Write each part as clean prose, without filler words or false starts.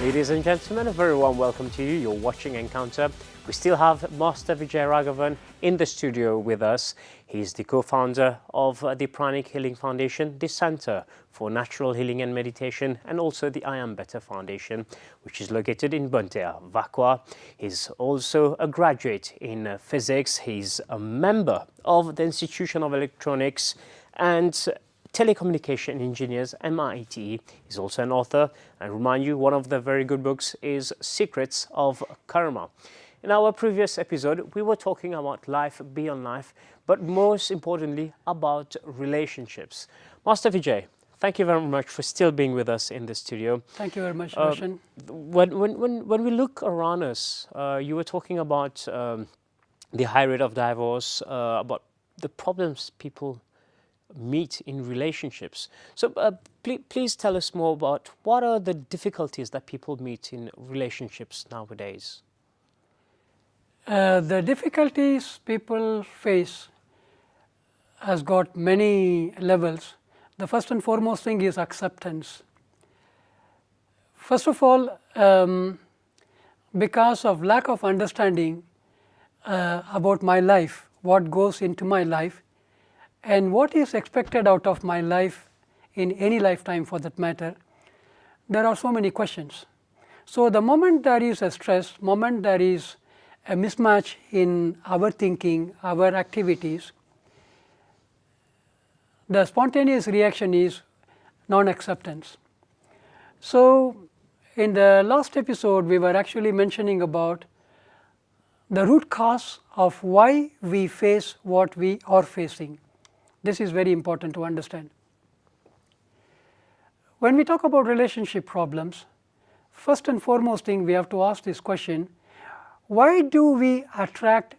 Ladies and gentlemen, a very warm welcome to you. You're watching Encounter. We still have Master Vijay Raghavan in the studio with us. He's the co-founder of the Pranic Healing Foundation, the Center for Natural Healing and Meditation, and also the I Am Better Foundation, which is located in Buntea, Vakwa. He's also a graduate in physics. He's a member of the Institution of Electronics and Telecommunication Engineers, MIT. He's also an author, and remind you, one of the very good books is Secrets of Karma. In our previous episode, we were talking about life beyond life, but most importantly about relationships. Master Vijay, thank you very much for still being with us in the studio. Thank you very much, Roshan. When we look around us, you were talking about the high rate of divorce, about the problems people meet in relationships. So please tell us more about what are the difficulties that people meet in relationships nowadays. The difficulties people face has got many levels. The first and foremost thing is acceptance. First of all, because of lack of understanding about my life, what goes into my life, and what is expected out of my life in any lifetime for that matter, there are so many questions. So, the moment there is a stress, moment there is a mismatch in our thinking, our activities, the spontaneous reaction is non-acceptance. So, in the last episode we were actually mentioning about the root cause of why we face what we are facing. This is very important to understand. When we talk about relationship problems, first and foremost thing we have to ask this question: why do we attract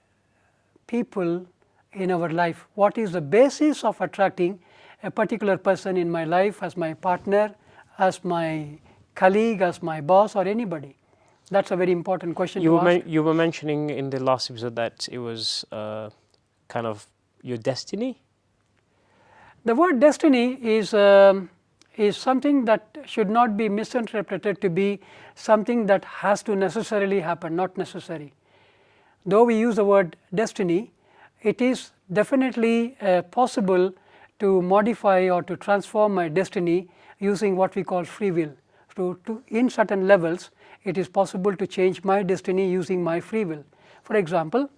people in our life? What is the basis of attracting a particular person in my life as my partner, as my colleague, as my boss, or anybody? That's a very important question to ask. You were mentioning in the last episode that it was kind of your destiny? The word destiny is something that should not be misinterpreted to be something that has to necessarily happen, not necessary. Though we use the word destiny, it is definitely possible to modify or to transform my destiny using what we call free will. In certain levels, it is possible to change my destiny using my free will. For example,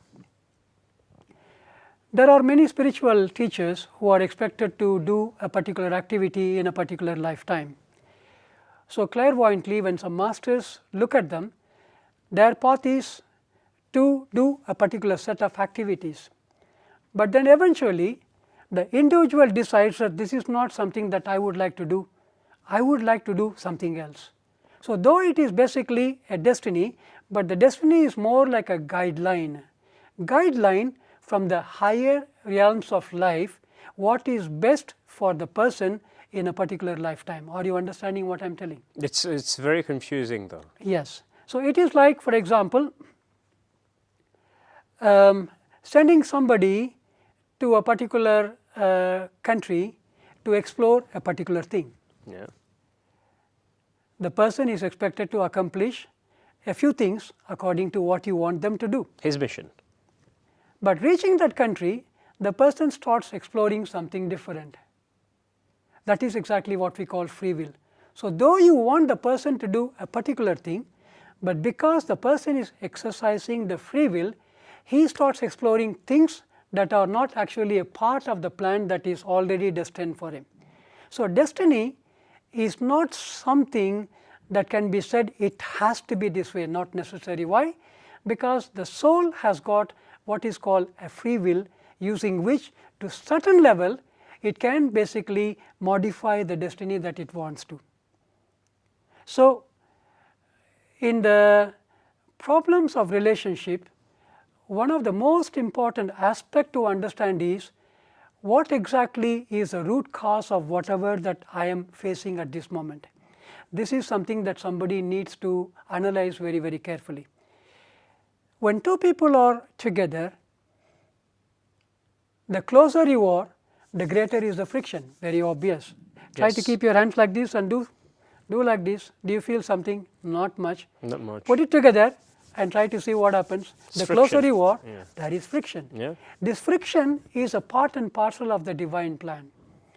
there are many spiritual teachers who are expected to do a particular activity in a particular lifetime. So, clairvoyantly, when some masters look at them, their path is to do a particular set of activities. But then eventually, the individual decides that this is not something that I would like to do, I would like to do something else. So, though it is basically a destiny, but the destiny is more like a guideline from the higher realms of life, what is best for the person in a particular lifetime. Are you understanding what I am telling? It's very confusing though. Yes. So, it is like, for example, sending somebody to a particular country to explore a particular thing. Yeah. The person is expected to accomplish a few things according to what you want them to do. His mission. But reaching that country, the person starts exploring something different. That is exactly what we call free will. So, though you want the person to do a particular thing, but because the person is exercising the free will, he starts exploring things that are not actually a part of the plan that is already destined for him. So, destiny is not something that can be said it has to be this way, not necessary. Why? Because the soul has got what is called a free will, using which to certain level it can basically modify the destiny that it wants to. So, in the problems of relationship, one of the most important aspect to understand is what exactly is the root cause of whatever that I am facing at this moment. This is something that somebody needs to analyze very, very carefully. When two people are together, the closer you are, the greater is the friction, very obvious. Try to keep your hands like this and do Do like this. Do you feel something? Not much. Not much. Put it together and try to see what happens. It's the friction. closer you are, Yeah. there is friction. Yeah. This friction is a part and parcel of the divine plan,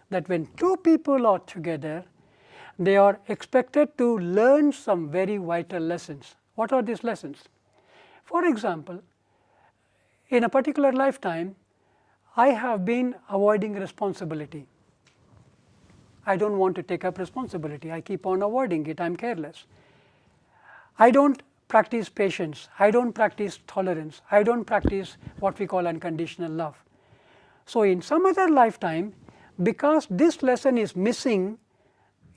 that when two people are together, they are expected to learn some very vital lessons. What are these lessons? For example, in a particular lifetime, I have been avoiding responsibility. I don't want to take up responsibility. I keep on avoiding it. I am careless. I don't practice patience. I don't practice tolerance. I don't practice what we call unconditional love. So, in some other lifetime, because this lesson is missing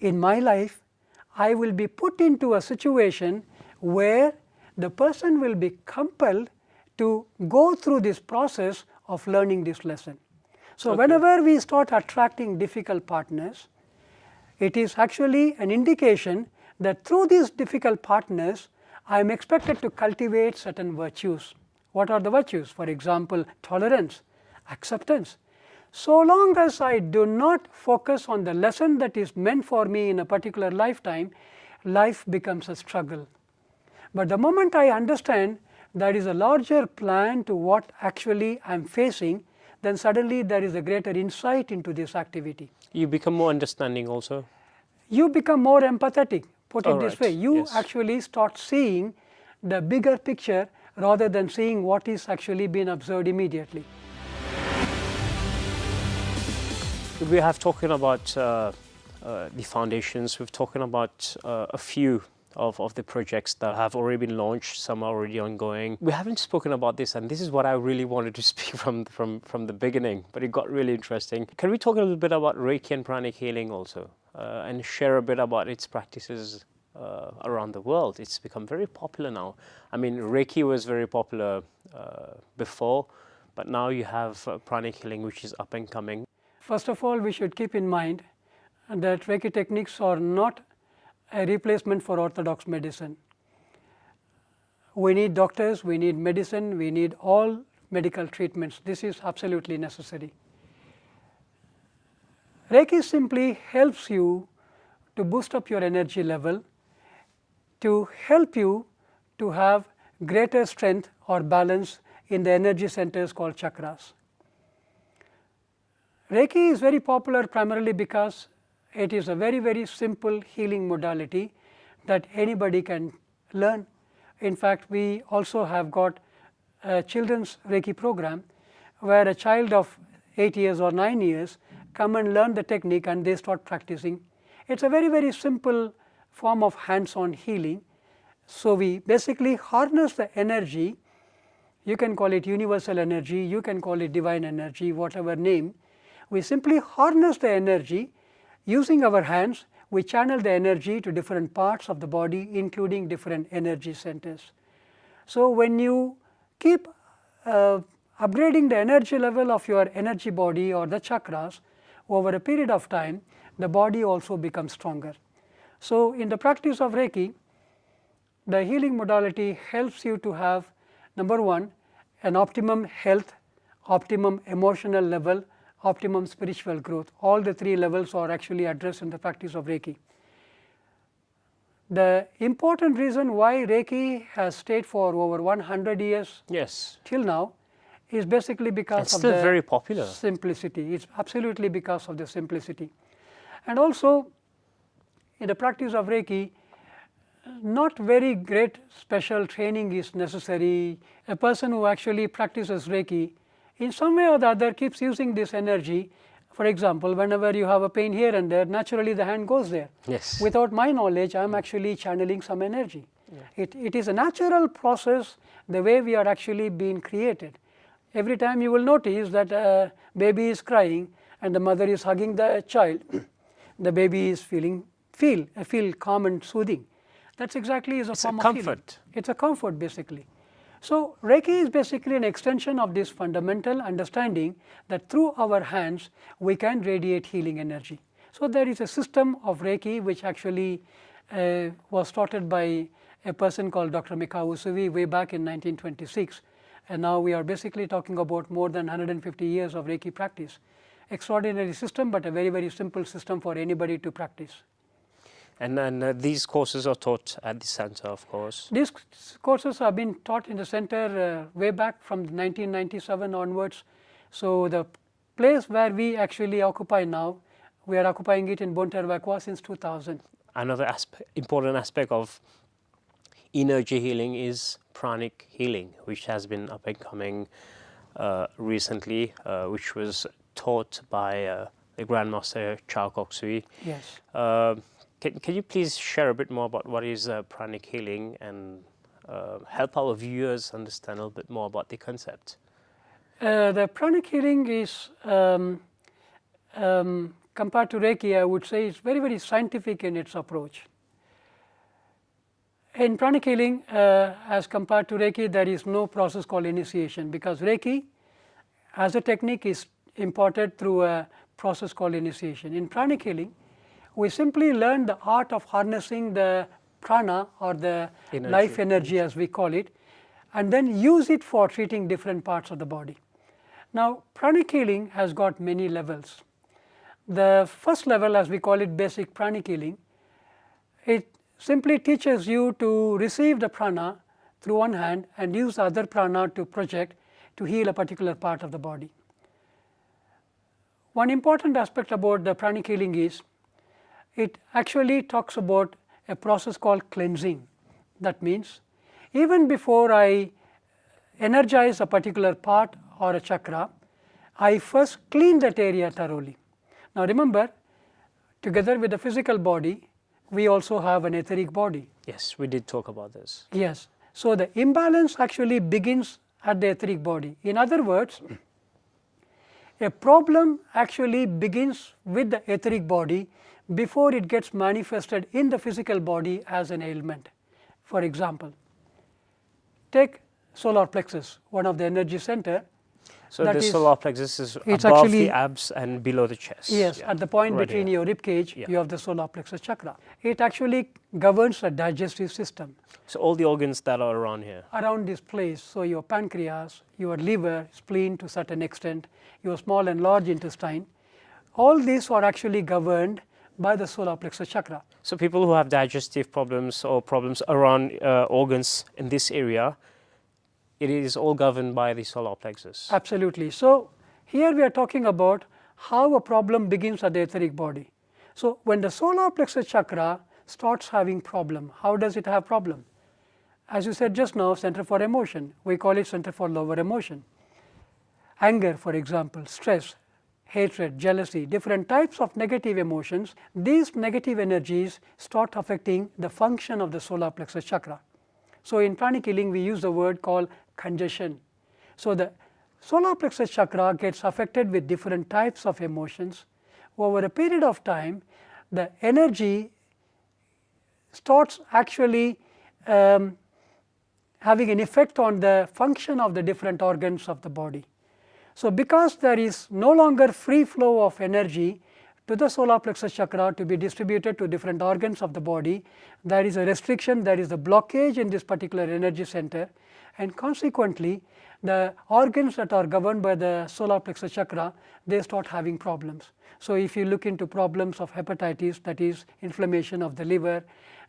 in my life, I will be put into a situation where the person will be compelled to go through this process of learning this lesson. So, Okay. whenever we start attracting difficult partners, it is actually an indication that through these difficult partners, I am expected to cultivate certain virtues. What are the virtues? For example, tolerance, acceptance. So long as I do not focus on the lesson that is meant for me in a particular lifetime, life becomes a struggle. But the moment I understand there is a larger plan to what actually I am facing, then suddenly there is a greater insight into this activity. You become more understanding also. You become more empathetic, put it All this right, way. You yes. actually start seeing the bigger picture rather than seeing what is actually being observed immediately. We have talking about the foundations. We've talking about a few of the projects that have already been launched. Some are already ongoing. We haven't spoken about this, and this is what I really wanted to speak from the beginning. But it got really interesting. Can we talk a little bit about Reiki and Pranic Healing also, and share a bit about its practices around the world? It's become very popular now. I mean, Reiki was very popular before, but now you have Pranic Healing, which is up and coming. First of all, we should keep in mind that Reiki techniques are not a replacement for orthodox medicine. We need doctors, we need medicine, we need all medical treatments. This is absolutely necessary. Reiki simply helps you to boost up your energy level, to help you to have greater strength or balance in the energy centers called chakras. Reiki is very popular primarily because it is a very, very simple healing modality that anybody can learn. In fact, we also have got a children's Reiki program where a child of 8 years or 9 years come and learn the technique and they start practicing. It's a very, very simple form of hands-on healing. So, we basically harness the energy. You can call it universal energy, you can call it divine energy, whatever name. We simply harness the energy. Using our hands, we channel the energy to different parts of the body, including different energy centers. So, when you keep upgrading the energy level of your energy body or the chakras over a period of time, the body also becomes stronger. So, in the practice of Reiki, the healing modality helps you to have, number one, an optimum health, optimum emotional level, optimum spiritual growth. All the three levels are actually addressed in the practice of Reiki. The important reason why Reiki has stayed for over 100 years Yes. till now is basically because It's of still the very popular. simplicity. It's absolutely because of the simplicity. And also, in the practice of Reiki, not very great special training is necessary. A person who actually practices Reiki in some way or the other keeps using this energy. For example, whenever you have a pain here and there, naturally the hand goes there. Yes. Without my knowledge, I am actually channeling some energy. Yeah. It is a natural process, the way we are actually being created. Every time you will notice that a baby is crying and the mother is hugging the child, the baby is feel calm and soothing. That's exactly is a form of healing. Comfort. It's a comfort basically. So, Reiki is basically an extension of this fundamental understanding that through our hands we can radiate healing energy. So, there is a system of Reiki which actually was started by a person called Dr. Mikao Usui way back in 1926, and now we are basically talking about more than 150 years of Reiki practice. Extraordinary system, but a very, very simple system for anybody to practice. And then these courses are taught at the center, of course. These courses have been taught in the center way back from 1997 onwards. So the place where we actually occupy now, we are occupying it in Bontervaqua since 2000. Another important aspect of energy healing is pranic healing, which has been up and coming recently, which was taught by the Grandmaster Chow Kok Sui. Yes. Can you please share a bit more about what is pranic healing and help our viewers understand a little bit more about the concept? The pranic healing is, compared to Reiki, I would say it's very, very scientific in its approach. In pranic healing, as compared to Reiki, there is no process called initiation, because Reiki as a technique is imparted through a process called initiation. In pranic healing, we simply learn the art of harnessing the prana, or the life energy as we call it, and then use it for treating different parts of the body. Now, pranic healing has got many levels. The first level, as we call it, basic pranic healing, it simply teaches you to receive the prana through one hand and use the other prana to project to heal a particular part of the body. One important aspect about the pranic healing is it actually talks about a process called cleansing. That means even before I energize a particular part or a chakra, I first clean that area thoroughly. Now remember, together with the physical body, we also have an etheric body. Yes, we did talk about this. Yes. So the imbalance actually begins at the etheric body. In other words, a problem actually begins with the etheric body before it gets manifested in the physical body as an ailment. For example, take solar plexus, one of the energy center. So the solar plexus is above actually the abs and below the chest. Yes, at the point right between here. your rib cage, you have the solar plexus chakra. It actually governs the digestive system. So all the organs that are around here. Around this place, so your pancreas, your liver, spleen to a certain extent, your small and large intestine, all these are actually governed by the solar plexus chakra. So people who have digestive problems or problems around organs in this area, it is all governed by the solar plexus. Absolutely. So here we are talking about how a problem begins at the etheric body. So when the solar plexus chakra starts having problem, how does it have problem? As you said just now, center for emotion, we call it center for lower emotion. Anger, for example, stress, hatred, jealousy, different types of negative emotions, these negative energies start affecting the function of the solar plexus chakra. So in pranic healing, we use the word called congestion. So the solar plexus chakra gets affected with different types of emotions. Over a period of time, the energy starts actually having an effect on the function of the different organs of the body. So because there is no longer free flow of energy to the solar plexus chakra to be distributed to different organs of the body, there is a restriction, there is a blockage in this particular energy center, and consequently the organs that are governed by the solar plexus chakra, they start having problems. So if you look into problems of hepatitis, that is inflammation of the liver,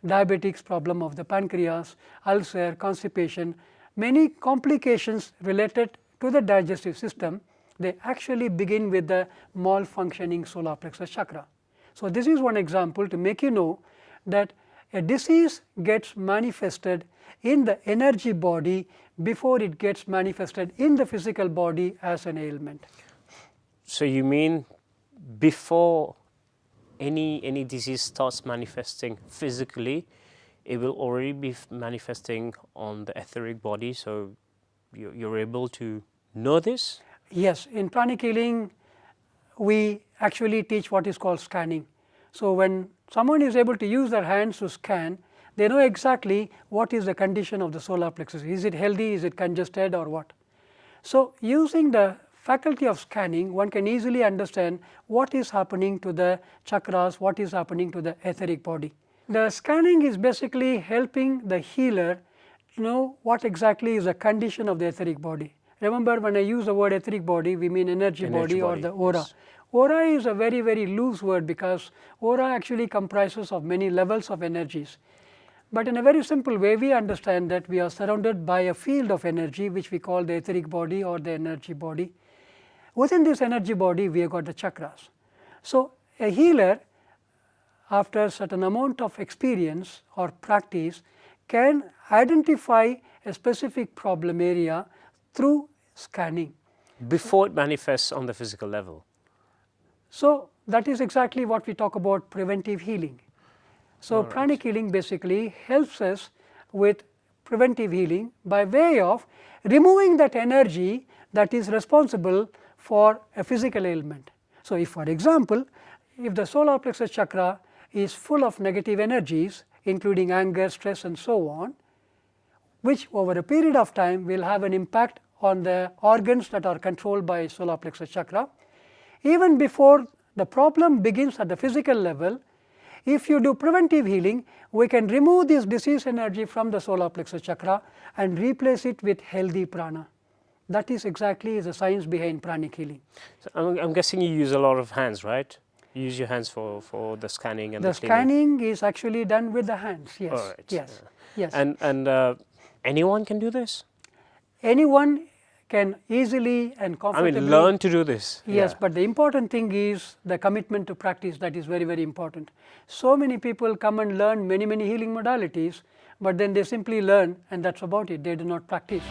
diabetics, problem of the pancreas, ulcer, constipation, many complications related to the digestive system, they actually begin with the malfunctioning solar plexus chakra. So this is one example to make you know that a disease gets manifested in the energy body before it gets manifested in the physical body as an ailment. So you mean before any disease starts manifesting physically, it will already be manifesting on the etheric body, so you're able to know this? Yes, in pranic healing, we actually teach what is called scanning. So when someone is able to use their hands to scan, they know exactly what is the condition of the solar plexus. Is it healthy, is it congested, or what? So using the faculty of scanning, one can easily understand what is happening to the chakras, what is happening to the etheric body. The scanning is basically helping the healer to know what exactly is the condition of the etheric body. Remember, when I use the word etheric body, we mean energy body or the aura. Yes. Aura is a very, very loose word because aura actually comprises of many levels of energies. But in a very simple way, we understand that we are surrounded by a field of energy which we call the etheric body or the energy body. Within this energy body, we have got the chakras. So, a healer, after a certain amount of experience or practice, can identify a specific problem area through scanning. Before it manifests on the physical level. So, that is exactly what we talk about preventive healing. So, pranic healing basically helps us with preventive healing by way of removing that energy that is responsible for a physical ailment. So, if for example, if the solar plexus chakra is full of negative energies including anger, stress and so on, which over a period of time will have an impact on the organs that are controlled by solar plexus chakra. Even before the problem begins at the physical level, if you do preventive healing, we can remove this disease energy from the solar plexus chakra and replace it with healthy prana. That is exactly the science behind pranic healing. So I'm guessing you use a lot of hands, right? You use your hands for the scanning and the scanning is actually done with the hands, yes. All right. Yes, yes. And anyone can do this? Anyone can easily and comfortably learn to do this. Yes, yeah. But the important thing is the commitment to practice. That is very, very important. So many people come and learn many, many healing modalities, but then they simply learn and that's about it. They do not practice.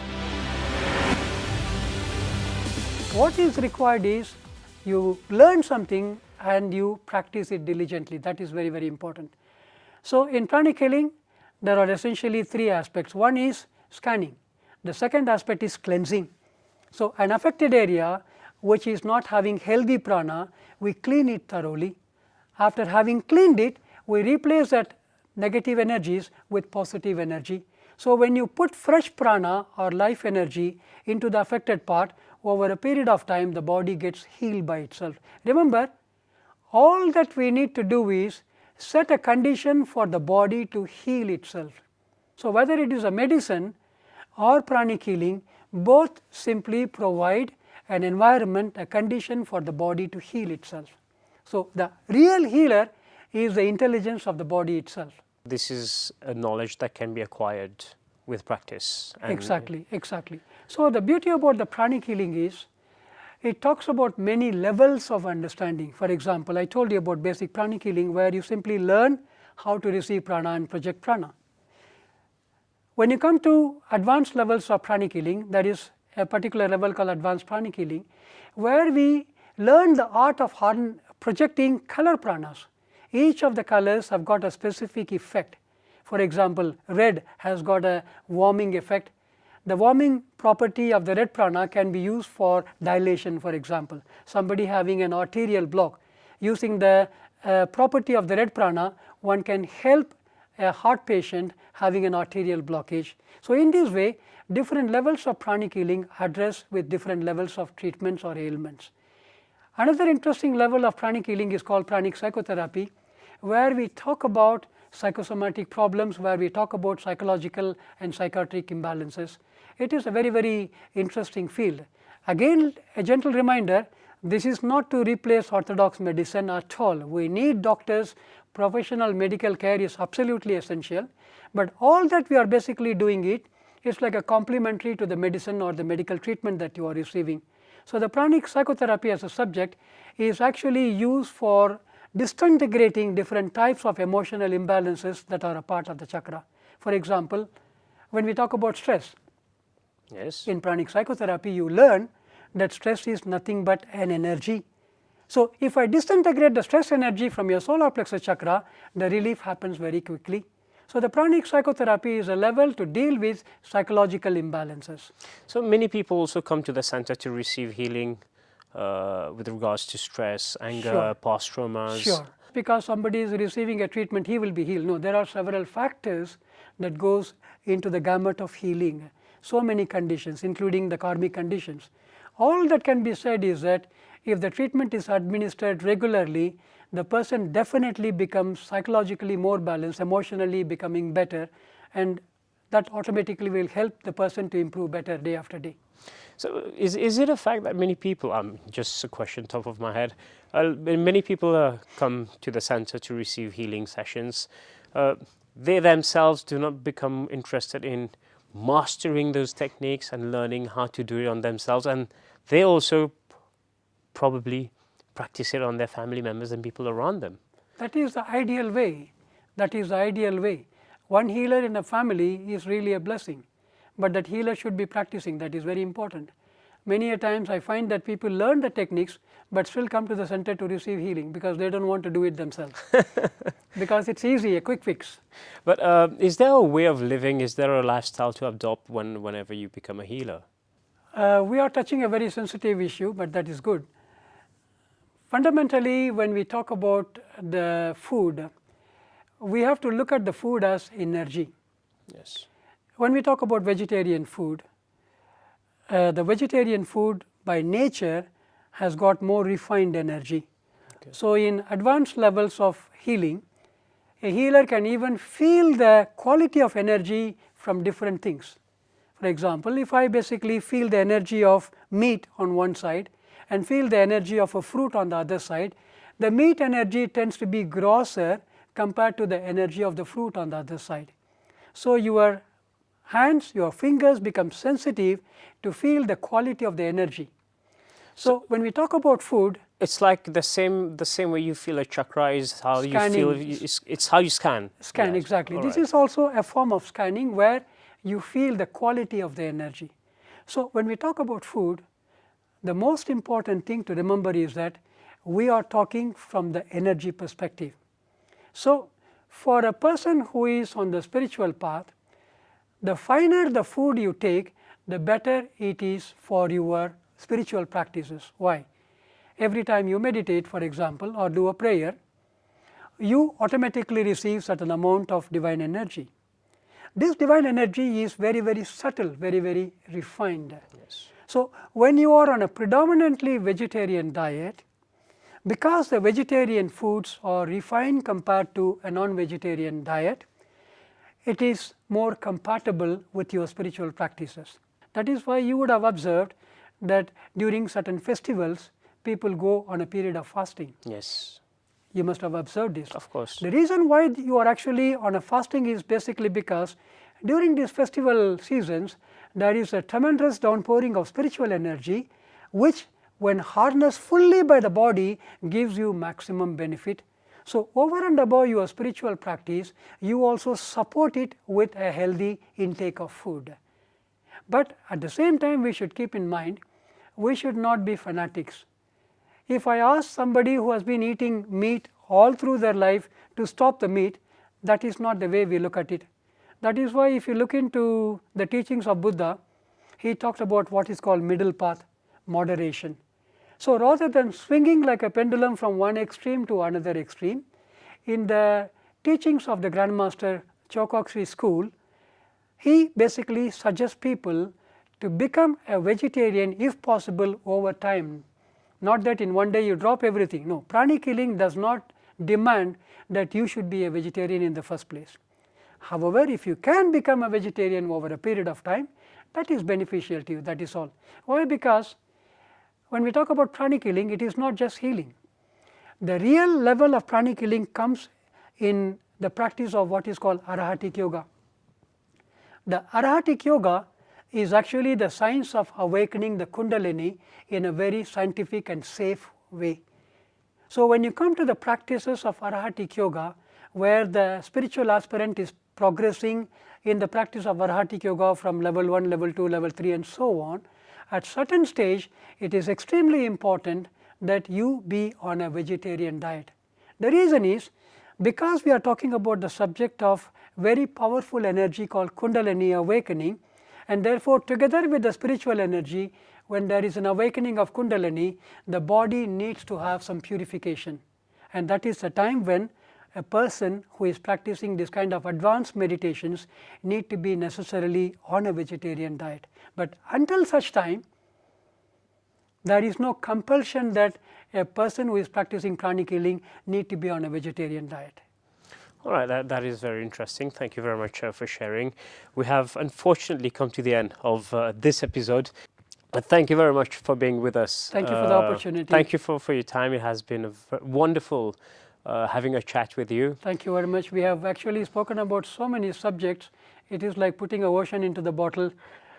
What is required is you learn something and you practice it diligently. That is very, very important. So, in pranic healing, there are essentially three aspects. One is scanning. The second aspect is cleansing. So, an affected area which is not having healthy prana, we clean it thoroughly. After having cleaned it, we replace that negative energies with positive energy. So, when you put fresh prana or life energy into the affected part, over a period of time the body gets healed by itself. Remember, all that we need to do is set a condition for the body to heal itself. So, whether it is a medicine or pranic healing, both simply provide an environment, a condition for the body to heal itself. So, the real healer is the intelligence of the body itself. This is a knowledge that can be acquired with practice. Exactly, exactly. So, the beauty about the pranic healing is it talks about many levels of understanding. For example, I told you about basic pranic healing where you simply learn how to receive prana and project prana. When you come to advanced levels of pranic healing, that is a particular level called advanced pranic healing, where we learn the art of projecting color pranas. Each of the colors have got a specific effect. For example, red has got a warming effect. The warming property of the red prana can be used for dilation, for example. Somebody having an arterial block, using the property of the red prana, one can help a heart patient having an arterial blockage. So, in this way, different levels of pranic healing address with different levels of treatments or ailments. Another interesting level of pranic healing is called pranic psychotherapy, where we talk about psychosomatic problems, where we talk about psychological and psychiatric imbalances. It is a very, very interesting field. Again, a gentle reminder, this is not to replace orthodox medicine at all. We need doctors, professional medical care is absolutely essential, but all that we are basically doing it is like a complementary to the medicine or the medical treatment that you are receiving. So, the pranic psychotherapy as a subject is actually used for disintegrating different types of emotional imbalances that are a part of the chakra. For example, when we talk about stress, yes, in pranic psychotherapy you learn that stress is nothing but an energy. So, if I disintegrate the stress energy from your solar plexus chakra, the relief happens very quickly. So, the pranic psychotherapy is a level to deal with psychological imbalances. So, many people also come to the center to receive healing with regards to stress, anger, Sure. past traumas. Sure. Because somebody is receiving a treatment, he will be healed. No, there are several factors that goes into the gamut of healing. So many conditions, including the karmic conditions. All that can be said is that if the treatment is administered regularly, the person definitely becomes psychologically more balanced, emotionally becoming better, and that automatically will help the person to improve better day after day. So is it a fact that many people, just a question top of my head, many people come to the center to receive healing sessions. They themselves do not become interested in mastering those techniques and learning how to do it on themselves, and they also probably practice it on their family members and people around them. That is the ideal way. That is the ideal way. One healer in a family is really a blessing, but that healer should be practicing. That is very important. Many a times I find that people learn the techniques but still come to the center to receive healing because they don't want to do it themselves because it's easy, a quick fix. But is there a way of living, is there a lifestyle to adopt whenever you become a healer? We are touching a very sensitive issue, but that is good. Fundamentally, when we talk about the food, we have to look at the food as energy. Yes. When we talk about vegetarian food, the vegetarian food by nature has got more refined energy. Okay. So, in advanced levels of healing, a healer can even feel the quality of energy from different things. For example, if I basically feel the energy of meat on one side and feel the energy of a fruit on the other side, the meat energy tends to be grosser compared to the energy of the fruit on the other side. So, your hands, your fingers become sensitive to feel the quality of the energy. So when we talk about food, it's like the same way you feel a chakra is how scanning. You feel. It's how you scan. Scan, yes. Exactly. This is also a form of scanning where you feel the quality of the energy. So when we talk about food, the most important thing to remember is that we are talking from the energy perspective. So for a person who is on the spiritual path, the finer the food you take, the better it is for your spiritual practices. Why? Every time you meditate, for example, or do a prayer, you automatically receive certain amount of divine energy. This divine energy is very, very subtle, very, very refined. Yes. So when you are on a predominantly vegetarian diet, because the vegetarian foods are refined compared to a non-vegetarian diet, it is more compatible with your spiritual practices. That is why you would have observed that during certain festivals, people go on a period of fasting. Yes. You must have observed this. Of course. The reason why you are actually on a fasting is basically because during these festival seasons, there is a tremendous downpouring of spiritual energy, which when harnessed fully by the body gives you maximum benefit. So over and above your spiritual practice, you also support it with a healthy intake of food. But at the same time, we should keep in mind, we should not be fanatics. If I ask somebody who has been eating meat all through their life to stop the meat, that is not the way we look at it. That is why if you look into the teachings of Buddha, he talked about what is called middle path, moderation. So rather than swinging like a pendulum from one extreme to another extreme, in the teachings of the Grandmaster Chokoksri school, he basically suggests people to become a vegetarian if possible over time. Not that in one day you drop everything. No, Pranic Healing does not demand that you should be a vegetarian in the first place. However, if you can become a vegetarian over a period of time, that is beneficial to you, that is all. Why? Because when we talk about Pranic Healing, it is not just healing. The real level of Pranic Healing comes in the practice of what is called Arahatic Yoga. The Arahatic Yoga is actually the science of awakening the Kundalini in a very scientific and safe way. So when you come to the practices of Arahatic Yoga, where the spiritual aspirant is progressing in the practice of Arahatic Yoga from level 1, level 2, level 3 and so on, at certain stage it is extremely important that you be on a vegetarian diet. The reason is because we are talking about the subject of very powerful energy called Kundalini awakening, and therefore together with the spiritual energy, when there is an awakening of Kundalini, the body needs to have some purification, and that is the time when a person who is practicing this kind of advanced meditations need to be necessarily on a vegetarian diet. But until such time, there is no compulsion that a person who is practicing Pranic Healing need to be on a vegetarian diet. All right, that is very interesting. Thank you very much for sharing. We have unfortunately come to the end of this episode. But thank you very much for being with us. Thank you for the opportunity. Thank you for your time. It has been wonderful having a chat with you. Thank you very much. We have actually spoken about so many subjects. It is like putting a ocean into the bottle.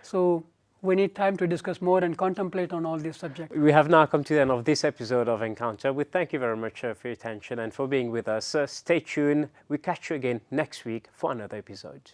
So we need time to discuss more and contemplate on all these subjects. We have now come to the end of this episode of Encounter. We thank you very much for your attention and for being with us. Stay tuned. We catch you again next week for another episode.